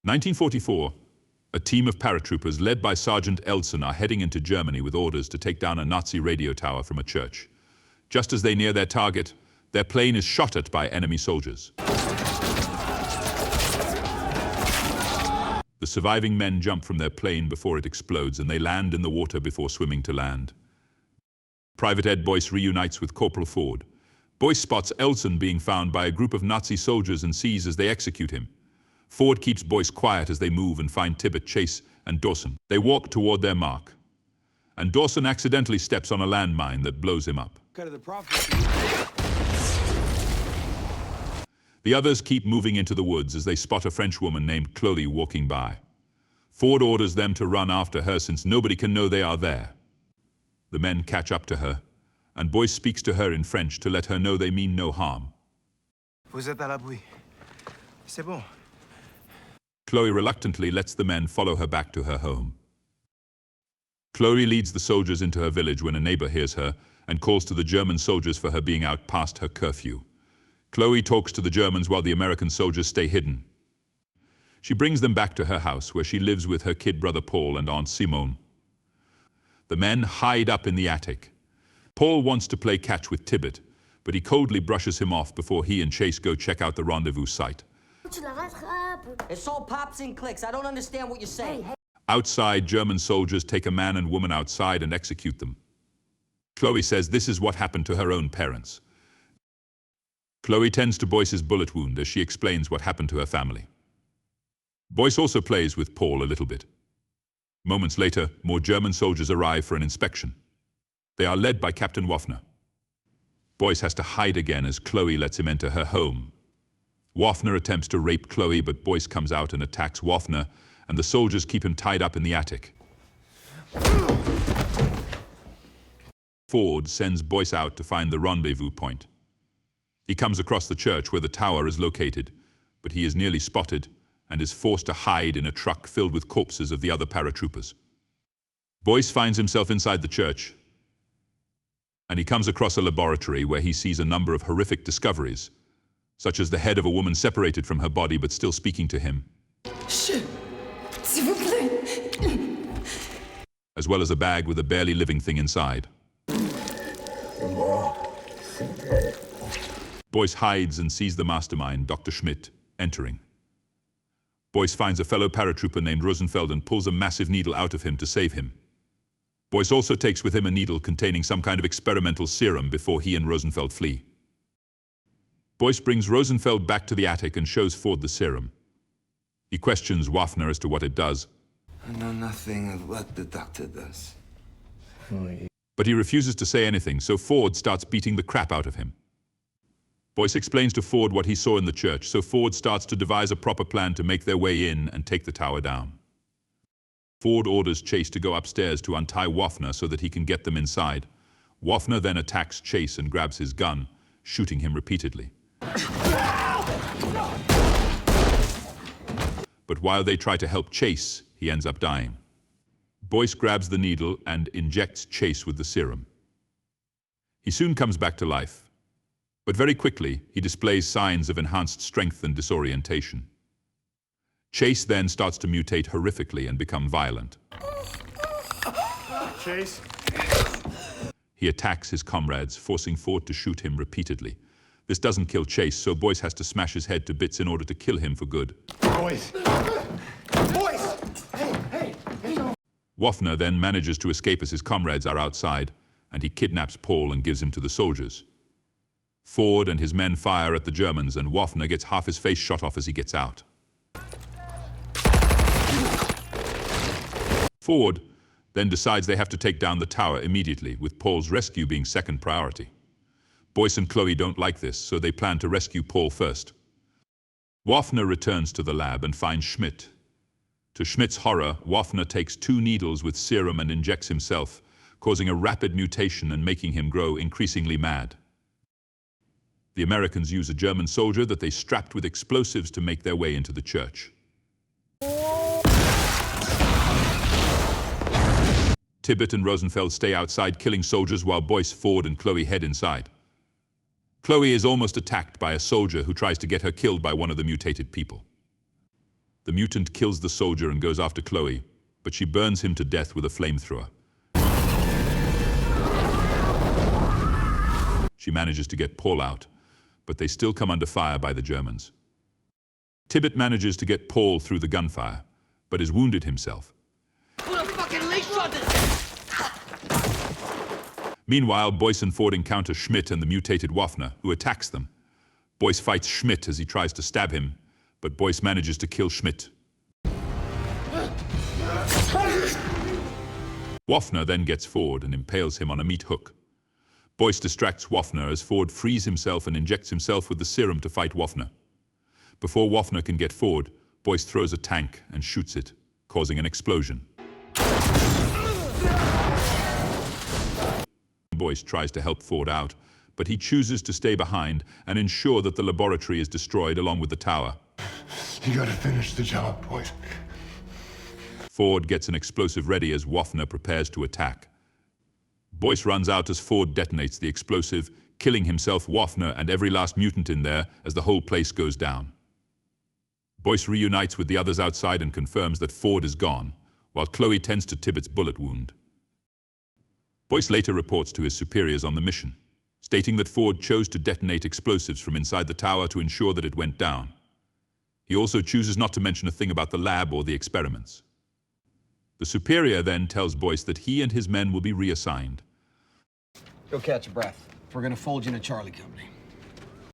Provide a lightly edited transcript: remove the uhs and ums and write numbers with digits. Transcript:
1944, a team of paratroopers led by Sergeant Elson are heading into Germany with orders to take down a Nazi radio tower from a church. Just as they near their target, their plane is shot at by enemy soldiers. The surviving men jump from their plane before it explodes, and they land in the water before swimming to land. Private Ed Boyce reunites with Corporal Ford. Boyce spots Elson being found by a group of Nazi soldiers and sees as they execute him. Ford keeps Boyce quiet as they move and find Tibbet, Chase, and Dawson. They walk toward their mark, and Dawson accidentally steps on a landmine that blows him up. The others keep moving into the woods as they spot a French woman named Chloe walking by. Ford orders them to run after her since nobody can know they are there. The men catch up to her, and Boyce speaks to her in French to let her know they mean no harm. Vous êtes à l'abri. C'est bon. Chloe reluctantly lets the men follow her back to her home. Chloe leads the soldiers into her village when a neighbor hears her and calls to the German soldiers for her being out past her curfew. Chloe talks to the Germans while the American soldiers stay hidden. She brings them back to her house where she lives with her kid brother Paul and Aunt Simone. The men hide up in the attic. Paul wants to play catch with Tibbet, but he coldly brushes him off before he and Chase go check out the rendezvous site. It's all pops and clicks. I don't understand what you're saying. Outside, German soldiers take a man and woman outside and execute them. Chloe says this is what happened to her own parents. Chloe tends to Boyce's bullet wound as she explains what happened to her family. Boyce also plays with Paul a little bit. Moments later, more German soldiers arrive for an inspection. They are led by Captain Waffner. Boyce has to hide again as Chloe lets him enter her home. Waffner attempts to rape Chloe, but Boyce comes out and attacks Waffner, and the soldiers keep him tied up in the attic. Ford sends Boyce out to find the rendezvous point. He comes across the church where the tower is located, but he is nearly spotted and is forced to hide in a truck filled with corpses of the other paratroopers. Boyce finds himself inside the church, and he comes across a laboratory where he sees a number of horrific discoveries, such as the head of a woman separated from her body but still speaking to him, S'il vous plaît. as well as a bag with a barely living thing inside. Boyce hides and sees the mastermind, Dr. Schmidt, entering. Boyce finds a fellow paratrooper named Rosenfeld and pulls a massive needle out of him to save him. Boyce also takes with him a needle containing some kind of experimental serum before he and Rosenfeld flee. Boyce brings Rosenfeld back to the attic and shows Ford the serum. He questions Waffner as to what it does. I know nothing of what the doctor does. But he refuses to say anything, so Ford starts beating the crap out of him. Boyce explains to Ford what he saw in the church, so Ford starts to devise a proper plan to make their way in and take the tower down. Ford orders Chase to go upstairs to untie Waffner so that he can get them inside. Waffner then attacks Chase and grabs his gun, shooting him repeatedly. But while they try to help Chase, he ends up dying. Boyce grabs the needle and injects Chase with the serum. He soon comes back to life, but very quickly he displays signs of enhanced strength and disorientation. Chase then starts to mutate horrifically and become violent. Chase? He attacks his comrades, forcing Ford to shoot him repeatedly. This doesn't kill Chase, so Boyce has to smash his head to bits in order to kill him for good. Boyce! Boyce! Hey! Waffner then manages to escape as his comrades are outside, and he kidnaps Paul and gives him to the soldiers. Ford and his men fire at the Germans, and Waffner gets half his face shot off as he gets out. Ford then decides they have to take down the tower immediately, with Paul's rescue being second priority. Boyce and Chloe don't like this, so they plan to rescue Paul first. Waffner returns to the lab and finds Schmidt. To Schmidt's horror, Waffner takes 2 needles with serum and injects himself, causing a rapid mutation and making him grow increasingly mad. The Americans use a German soldier that they strapped with explosives to make their way into the church. Tibbet and Rosenfeld stay outside killing soldiers while Boyce, Ford, and Chloe head inside. Chloe is almost attacked by a soldier who tries to get her killed by one of the mutated people. The mutant kills the soldier and goes after Chloe, but she burns him to death with a flamethrower. She manages to get Paul out, but they still come under fire by the Germans. Tibbet manages to get Paul through the gunfire, but is wounded himself. Put a fucking leash on this! Meanwhile, Boyce and Ford encounter Schmidt and the mutated Waffner, who attacks them. Boyce fights Schmidt as he tries to stab him, but Boyce manages to kill Schmidt. Waffner then gets Ford and impales him on a meat hook. Boyce distracts Waffner as Ford frees himself and injects himself with the serum to fight Waffner. Before Waffner can get Ford, Boyce throws a tank and shoots it, causing an explosion. Boyce tries to help Ford out, but he chooses to stay behind and ensure that the laboratory is destroyed along with the tower. You gotta finish the job, Boyce. Ford gets an explosive ready as Waffner prepares to attack. Boyce runs out as Ford detonates the explosive, killing himself, Waffner, and every last mutant in there as the whole place goes down. Boyce reunites with the others outside and confirms that Ford is gone, while Chloe tends to Tibbet's bullet wound. Boyce later reports to his superiors on the mission, stating that Ford chose to detonate explosives from inside the tower to ensure that it went down. He also chooses not to mention a thing about the lab or the experiments. The superior then tells Boyce that he and his men will be reassigned. Go catch your breath. We're gonna fold you in a Charlie company.